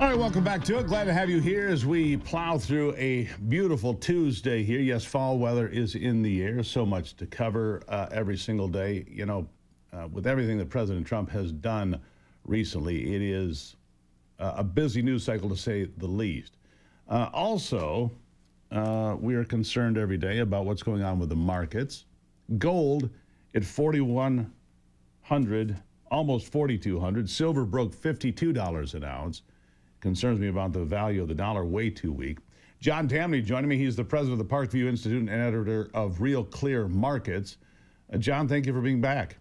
All right, welcome back to it. Glad to have you here as we plow through a beautiful Tuesday here. Yes, fall weather is in the air. So much to cover every single day. You know, with everything that President Trump has done recently, it is a busy news cycle to say the least. Also, we are concerned every day about what's going on with the markets. Gold at 4,100, almost 4,200. Silver broke $52 an ounce. Concerns me about the value of the dollar, way too weak. John Tamny joining me. He's the president of the Parkview Institute and editor of RealClearMarkets. John, thank you for being back.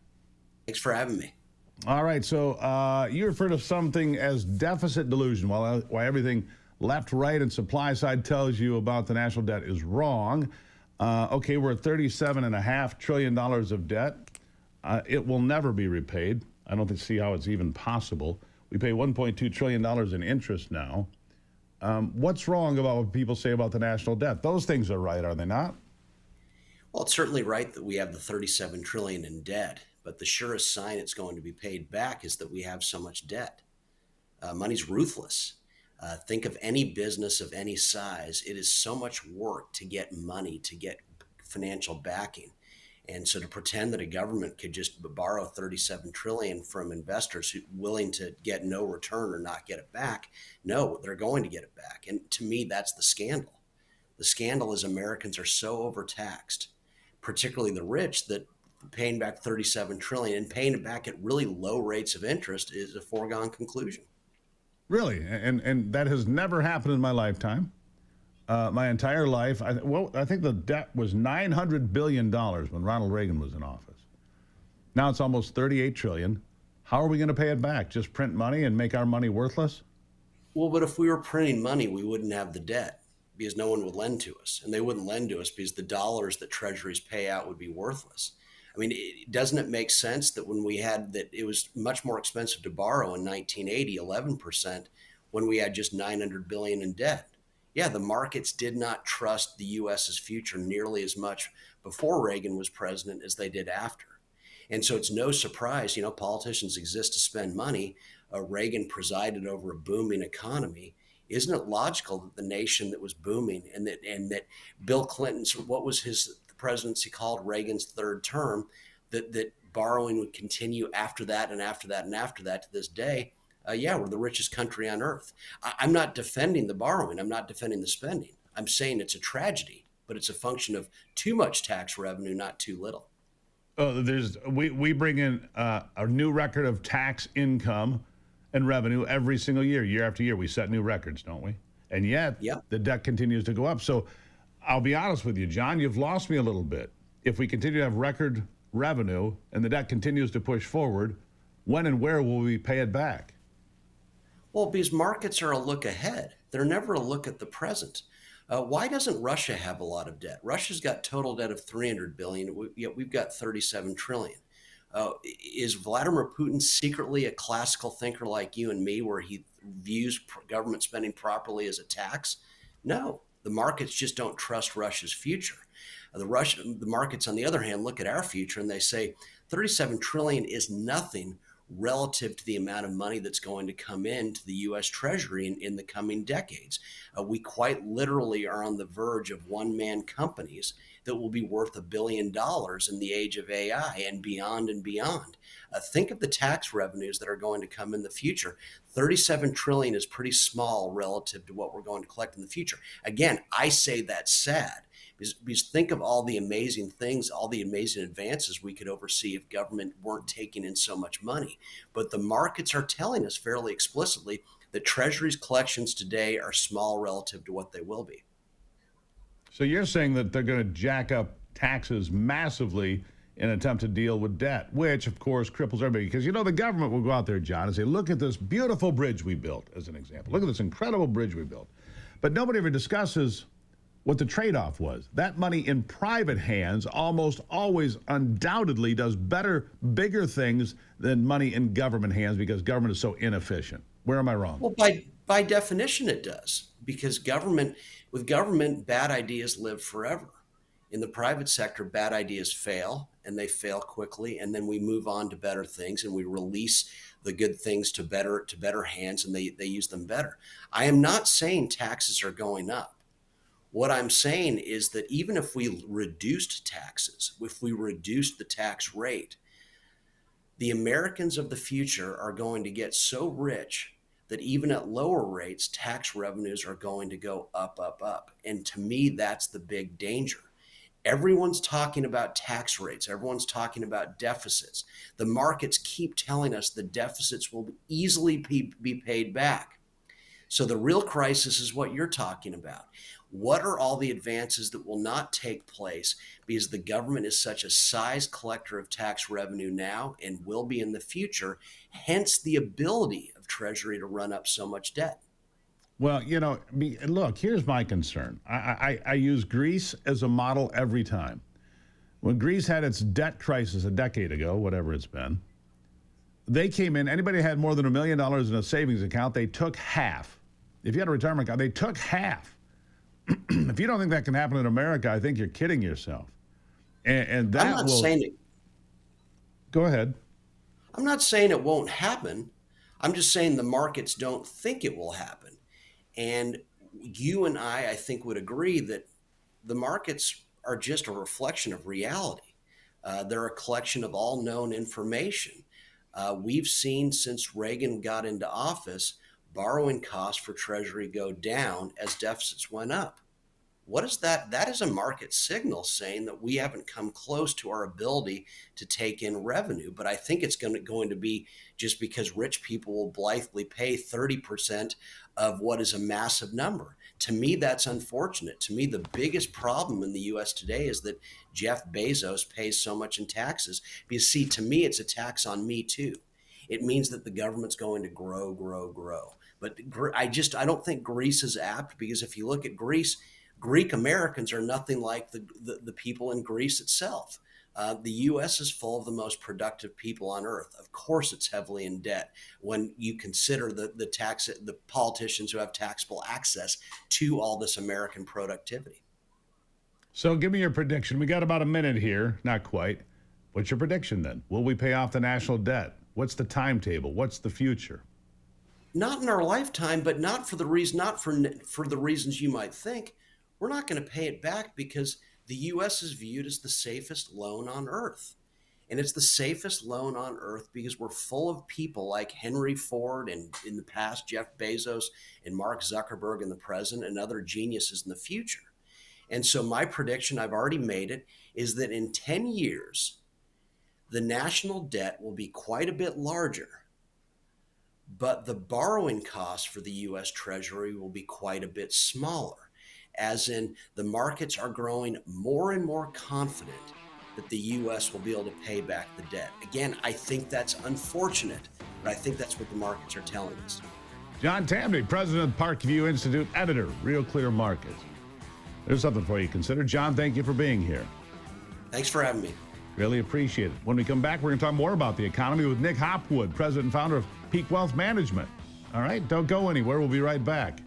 Thanks for having me. All right, so you refer to something as deficit delusion, while everything left, right, and supply side tells you about the national debt is wrong. Okay, we're at $37.5 trillion of debt. It will never be repaid. I don't see how it's even possible. We pay $1.2 trillion in interest now. What's wrong about what people say about the national debt? Those things are right, are they not? Well, it's certainly right that we have the $37 trillion in debt, but the surest sign it's going to be paid back is that we have so much debt. Money's ruthless. Think of any business of any size. It is so much work to get money, to get financial backing. And so to pretend that a government could just borrow $37 trillion from investors who willing to get no return or not get it back, no, they're going to get it back. And to me, that's the scandal. The scandal is Americans are so overtaxed, particularly the rich, that paying back $37 trillion and paying it back at really low rates of interest is a foregone conclusion. Really? And that has never happened in my lifetime. My entire life, I think the debt was $900 billion when Ronald Reagan was in office. Now it's almost $38 trillion. How are we going to pay it back? Just print money and make our money worthless? Well, but if we were printing money, we wouldn't have the debt because no one would lend to us. And they wouldn't lend to us because the dollars that treasuries pay out would be worthless. I mean, doesn't it make sense that when we had that it was much more expensive to borrow in 1980, 11%, when we had just $900 billion in debt? Yeah, the markets did not trust the U.S.'s future nearly as much before Reagan was president as they did after. And so it's no surprise, politicians exist to spend money. Reagan presided over a booming economy. Isn't it logical that the nation that was booming and that Bill Clinton's, what was his presidency called, Reagan's third term, that borrowing would continue after that and after that and after that to this day? We're the richest country on earth. I'm not defending the borrowing. I'm not defending the spending. I'm saying it's a tragedy, but it's a function of too much tax revenue, not too little. We bring in a new record of tax income and revenue every single year, year after year. We set new records, don't we? And yet, The debt continues to go up. So I'll be honest with you, John, you've lost me a little bit. If we continue to have record revenue and the debt continues to push forward, when and where will we pay it back? Well, because markets are a look ahead. They're never a look at the present. Why doesn't Russia have a lot of debt? Russia's got total debt of $300 billion, yet we've got $37 trillion. Is Vladimir Putin secretly a classical thinker like you and me, where he views government spending properly as a tax? No, the markets just don't trust Russia's future. The markets, on the other hand, look at our future and they say $37 trillion is nothing relative to the amount of money that's going to come into the U.S. Treasury in the coming decades. We quite literally are on the verge of one-man companies that will be worth $1 billion in the age of AI and beyond and beyond. Think of the tax revenues that are going to come in the future. $37 trillion is pretty small relative to what we're going to collect in the future. Again, I say that's sad. Because think of all the amazing things, all the amazing advances we could oversee if government weren't taking in so much money. But the markets are telling us fairly explicitly that Treasury's collections today are small relative to what they will be. So you're saying that they're going to jack up taxes massively in an attempt to deal with debt, which, of course, cripples everybody. Because, the government will go out there, John, and say, look at this beautiful bridge we built, as an example. Look at this incredible bridge we built. But nobody ever discusses what the trade-off was. That money in private hands almost always undoubtedly does better, bigger things than money in government hands because government is so inefficient. Where am I wrong? Well, by definition, it does. Because with government, bad ideas live forever. In the private sector, bad ideas fail and they fail quickly, and then we move on to better things and we release the good things to better hands, and they use them better. I am not saying taxes are going up. What I'm saying is that even if we reduced taxes, if we reduced the tax rate, the Americans of the future are going to get so rich that even at lower rates, tax revenues are going to go up, up, up. And to me, that's the big danger. Everyone's talking about tax rates. Everyone's talking about deficits. The markets keep telling us the deficits will easily be paid back. So the real crisis is what you're talking about. What are all the advances that will not take place because the government is such a size collector of tax revenue now and will be in the future, hence the ability of Treasury to run up so much debt? Well, look, here's my concern. I use Greece as a model every time. When Greece had its debt crisis a decade ago, whatever it's been, they came in, anybody who had more than $1 million in a savings account, they took half. If you had a retirement account, they took half. If you don't think that can happen in America, I think you're kidding yourself. And that I'm not saying it. Go ahead. I'm not saying it won't happen. I'm just saying the markets don't think it will happen. And you and I think, would agree that the markets are just a reflection of reality. They're a collection of all known information. We've seen since Reagan got into office, borrowing costs for Treasury go down as deficits went up. What is that? That is a market signal saying that we haven't come close to our ability to take in revenue. But I think it's going to be just because rich people will blithely pay 30% of what is a massive number. To me, that's unfortunate. To me, the biggest problem in the U.S. today is that Jeff Bezos pays so much in taxes. Because, see, to me, it's a tax on me, too. It means that the government's going to grow, grow, grow. But I don't think Greece is apt, because if you look at Greece, Greek Americans are nothing like the people in Greece itself. The U.S. is full of the most productive people on earth. Of course, it's heavily in debt when you consider the politicians who have taxable access to all this American productivity. So give me your prediction. We got about a minute here. Not quite. What's your prediction then? Will we pay off the national debt? What's the timetable? What's the future? Not in our lifetime, but not for the reasons you might think. We're not going to pay it back because the U.S. is viewed as the safest loan on earth. And it's the safest loan on earth because we're full of people like Henry Ford and in the past, Jeff Bezos and Mark Zuckerberg in the present and other geniuses in the future. And so my prediction, I've already made it, is that in 10 years, the national debt will be quite a bit larger, but the borrowing costs for the U.S. Treasury will be quite a bit smaller, as in the markets are growing more and more confident that the U.S. will be able to pay back the debt. Again, I think that's unfortunate, but I think that's what the markets are telling us. John Tamny, president of Parkview Institute, editor, Real Clear Markets. There's something for you to consider. John, thank you for being here. Thanks for having me. Really appreciate it. When we come back, we're going to talk more about the economy with Nick Hopwood, president and founder of Peak Wealth Management. All right, don't go anywhere. We'll be right back.